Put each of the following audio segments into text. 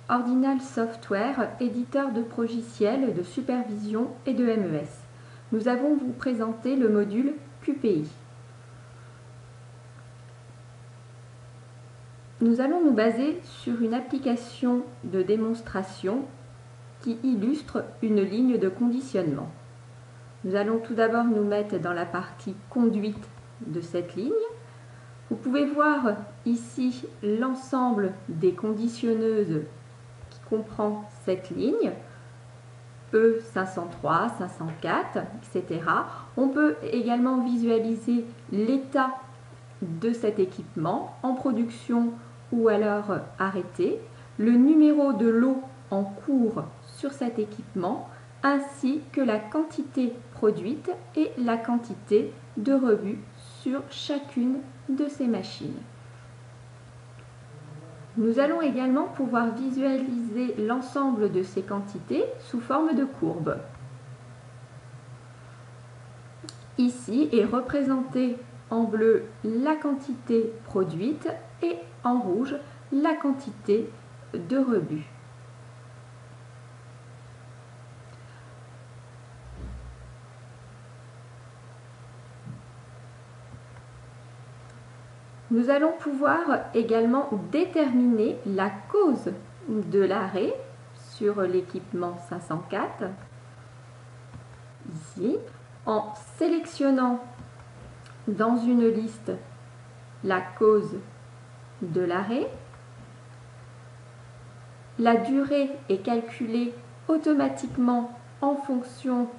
Ordinal Software, éditeur de logiciels de supervision et de MES. Nous allons vous présenter le module QPI. Nous allons nous baser sur une application de démonstration qui illustre une ligne de conditionnement. Nous allons tout d'abord nous mettre dans la partie conduite de cette ligne. Vous pouvez voir ici l'ensemble des conditionneuses qui comprend cette ligne, E503, 504, etc. On peut également visualiser l'état de cet équipement en production ou alors arrêté, le numéro de lot en cours sur cet équipement, ainsi que la quantité produite et la quantité de rebut sur chacune de ces machines. Nous allons également pouvoir visualiser l'ensemble de ces quantités sous forme de courbe. Ici est représentée en bleu la quantité produite et en rouge la quantité de rebut. Nous allons pouvoir également déterminer la cause de l'arrêt sur l'équipement 504, ici, en sélectionnant dans une liste la cause de l'arrêt. La durée est calculée automatiquement en fonction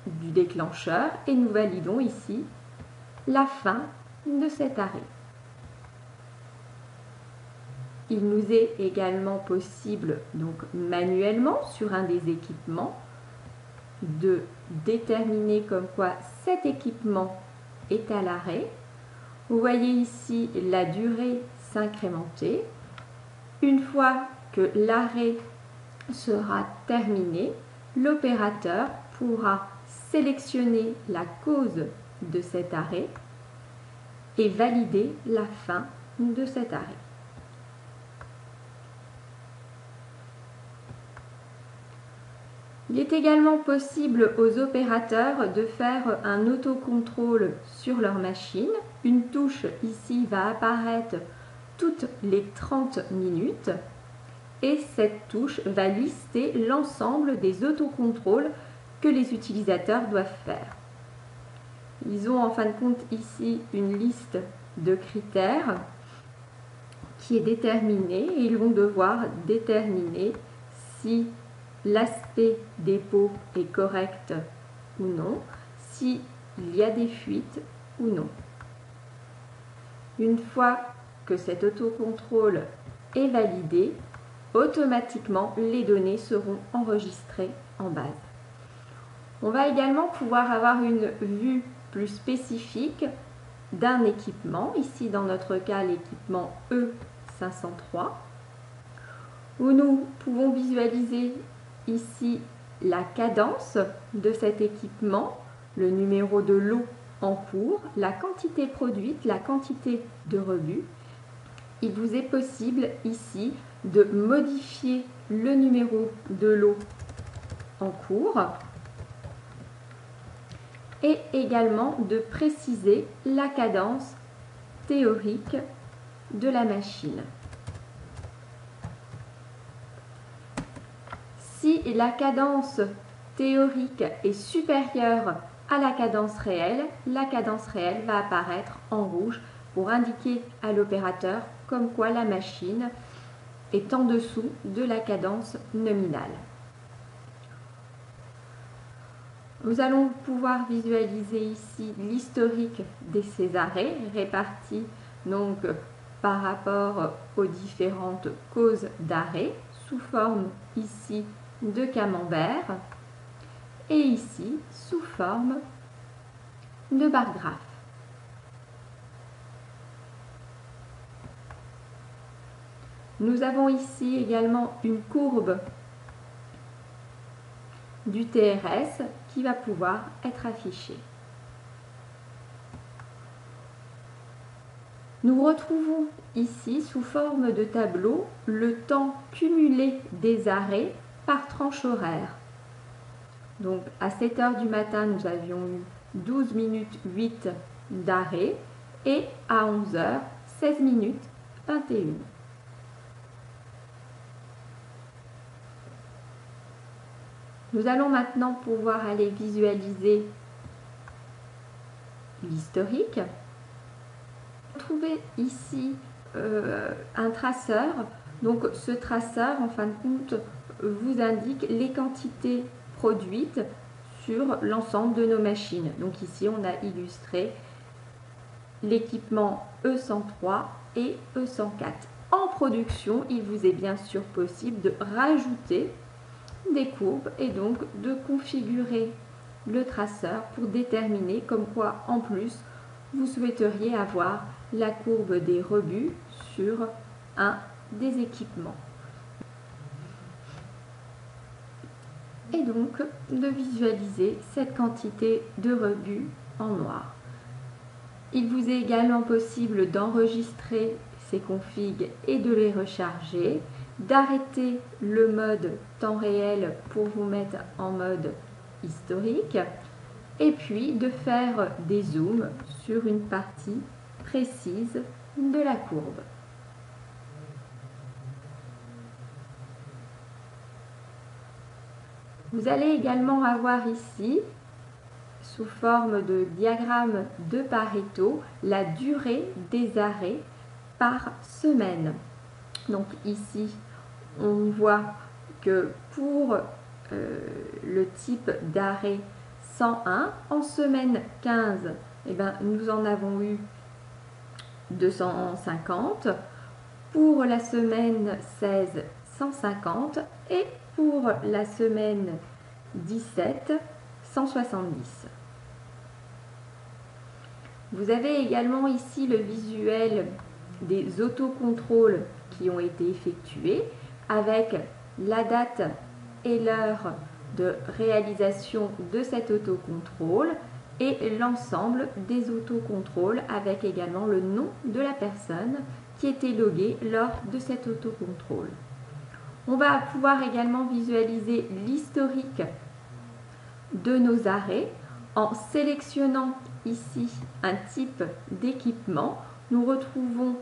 du déclencheur et nous validons ici la fin de cet arrêt. Il nous est également possible, donc manuellement sur un des équipements, de déterminer comme quoi cet équipement est à l'arrêt. Vous voyez ici la durée s'incrémenter. Une fois que l'arrêt sera terminé, l'opérateur pourra sélectionner la cause de cet arrêt et valider la fin de cet arrêt. Il est également possible aux opérateurs de faire un autocontrôle sur leur machine. Une touche ici va apparaître toutes les 30 minutes et cette touche va lister l'ensemble des autocontrôles que les utilisateurs doivent faire. Ils ont en fin de compte ici une liste de critères qui est déterminée et ils vont devoir déterminer si l'aspect des pots est correct ou non, s'il y a des fuites ou non. Une fois que cet autocontrôle est validé, automatiquement les données seront enregistrées en base. On va également pouvoir avoir une vue plus spécifique d'un équipement, ici dans notre cas l'équipement E503, où nous pouvons visualiser ici la cadence de cet équipement, le numéro de lot en cours, la quantité produite, la quantité de rebut. Il vous est possible ici de modifier le numéro de lot en cours et également de préciser la cadence théorique de la machine. Si la cadence théorique est supérieure à la cadence réelle va apparaître en rouge pour indiquer à l'opérateur comme quoi la machine est en dessous de la cadence nominale. Nous allons pouvoir visualiser ici l'historique de ces arrêts répartis donc par rapport aux différentes causes d'arrêt sous forme ici de camembert et ici sous forme de barre graphe. Nous avons ici également une courbe du TRS qui va pouvoir être affichée. Nous retrouvons ici sous forme de tableau le temps cumulé des arrêts par tranche horaire. Donc à 7 h du matin, nous avions eu 12 minutes 8 d'arrêt et à 11 h, 16 minutes 21. Nous allons maintenant pouvoir aller visualiser l'historique. Trouvez ici un traceur. Donc ce traceur, en fin de compte, vous indique les quantités produites sur l'ensemble de nos machines. Donc ici, on a illustré l'équipement E103 et E104. En production, il vous est bien sûr possible de rajouter des courbes et donc de configurer le traceur pour déterminer comme quoi en plus vous souhaiteriez avoir la courbe des rebuts sur un des équipements. Et donc de visualiser cette quantité de rebuts en noir. Il vous est également possible d'enregistrer ces configs et de les recharger, d'arrêter le mode temps réel pour vous mettre en mode historique et puis de faire des zooms sur une partie précise de la courbe. Vous allez également avoir ici, sous forme de diagramme de Pareto, la durée des arrêts par semaine. Donc ici, on voit que pour le type d'arrêt 101, en semaine 15, eh bien, nous en avons eu 250, pour la semaine 16, 150 et pour la semaine 17, 170. Vous avez également ici le visuel des autocontrôles qui ont été effectués avec la date et l'heure de réalisation de cet autocontrôle et l'ensemble des autocontrôles avec également le nom de la personne qui était loguée lors de cet autocontrôle. On va pouvoir également visualiser l'historique de nos arrêts en sélectionnant ici un type d'équipement. Nous retrouvons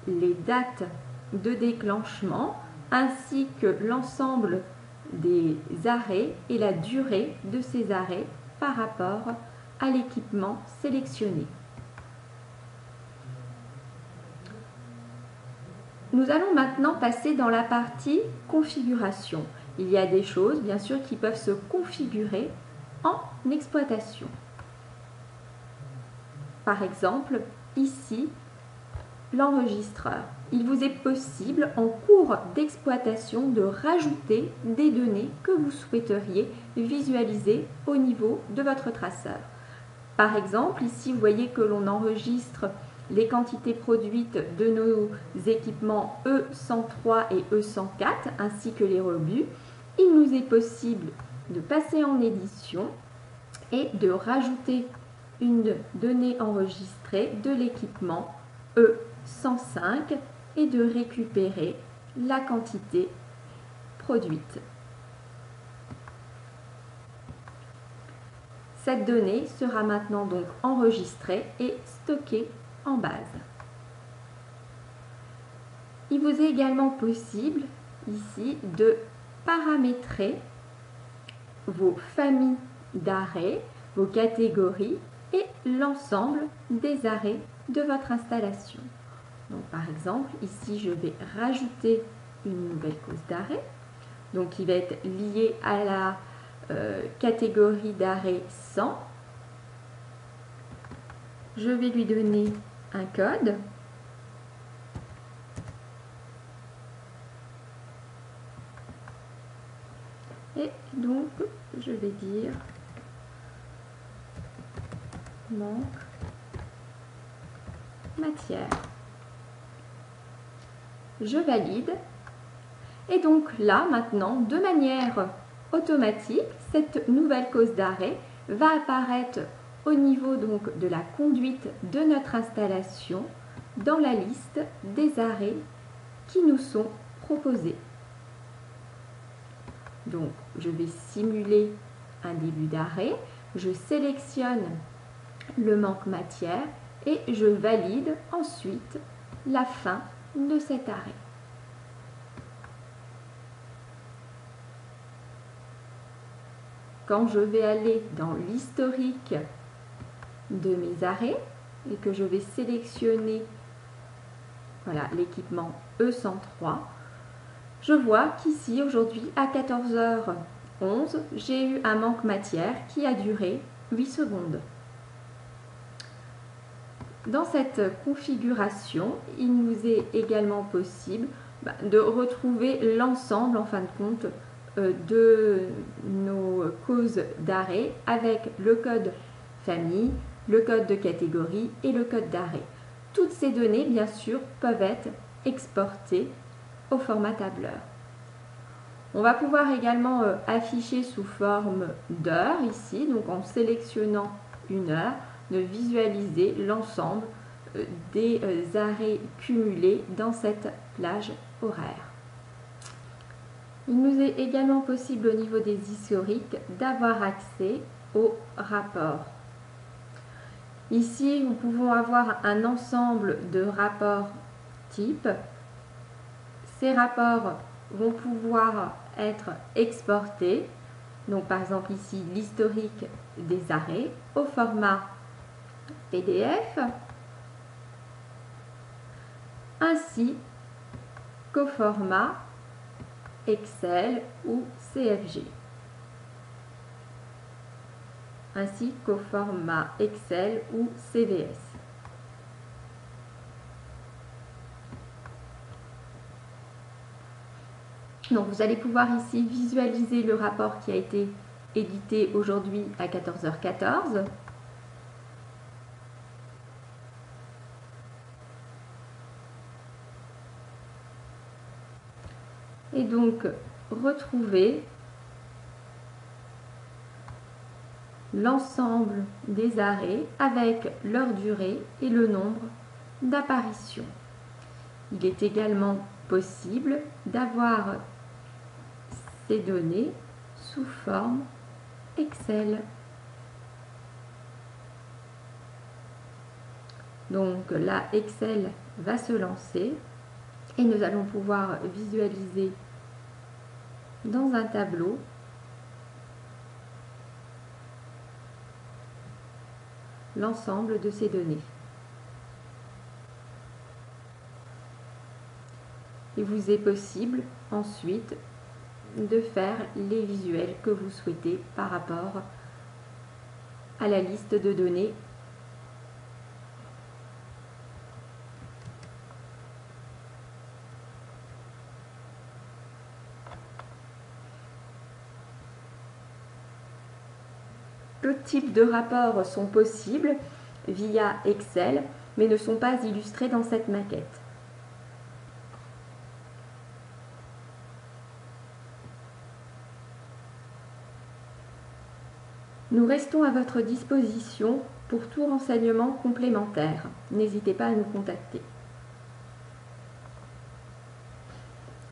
les dates de déclenchement ainsi que l'ensemble des arrêts et la durée de ces arrêts par rapport à l'équipement sélectionné. Nous allons maintenant passer dans la partie configuration. Il y a des choses bien sûr qui peuvent se configurer en exploitation. Par exemple, ici, l'enregistreur. Il vous est possible en cours d'exploitation de rajouter des données que vous souhaiteriez visualiser au niveau de votre traceur. Par exemple, ici vous voyez que l'on enregistre les quantités produites de nos équipements E103 et E104 ainsi que les rebuts. Il nous est possible de passer en édition et de rajouter une donnée enregistrée de l'équipement E105 et de récupérer la quantité produite. Cette donnée sera maintenant donc enregistrée et stockée en base. Il vous est également possible ici de paramétrer vos familles d'arrêts, vos catégories et l'ensemble des arrêts de votre installation. Donc par exemple, ici je vais rajouter une nouvelle cause d'arrêt, donc qui va être liée à la catégorie d'arrêt 100. Je vais lui donner un code. Et donc, je vais dire manque matière. Je valide. Et donc là, maintenant, de manière automatique, cette nouvelle cause d'arrêt va apparaître au niveau donc de la conduite de notre installation dans la liste des arrêts qui nous sont proposés. Donc, je vais simuler un début d'arrêt, je sélectionne le manque matière et je valide ensuite la fin de cet arrêt. Quand je vais aller dans l'historique de mes arrêts et que je vais sélectionner l'équipement E103, je vois qu'ici aujourd'hui à 14h11, j'ai eu un manque matière qui a duré 8 secondes. Dans cette configuration, il nous est également possible de retrouver l'ensemble en fin de compte de nos causes d'arrêt avec le code famille, le code de catégorie et le code d'arrêt. Toutes ces données, bien sûr, peuvent être exportées au format tableur. On va pouvoir également afficher sous forme d'heures ici, donc en sélectionnant une heure, de visualiser l'ensemble des arrêts cumulés dans cette plage horaire. Il nous est également possible au niveau des historiques d'avoir accès aux rapports. Ici, nous pouvons avoir un ensemble de rapports types. Ces rapports vont pouvoir être exportés, donc par exemple ici l'historique des arrêts au format PDF, ainsi qu'au format Excel ou CFG, ainsi qu'au format Excel ou CVS. Donc vous allez pouvoir ici visualiser le rapport qui a été édité aujourd'hui à 14h14. Et donc retrouver l'ensemble des arrêts avec leur durée et le nombre d'apparitions. Il est également possible d'avoir ces données sous forme Excel. Donc là, Excel va se lancer et nous allons pouvoir visualiser dans un tableau l'ensemble de ces données. Il vous est possible ensuite de faire les visuels que vous souhaitez par rapport à la liste de données. D'autres types de rapports sont possibles via Excel, mais ne sont pas illustrés dans cette maquette. Nous restons à votre disposition pour tout renseignement complémentaire. N'hésitez pas à nous contacter.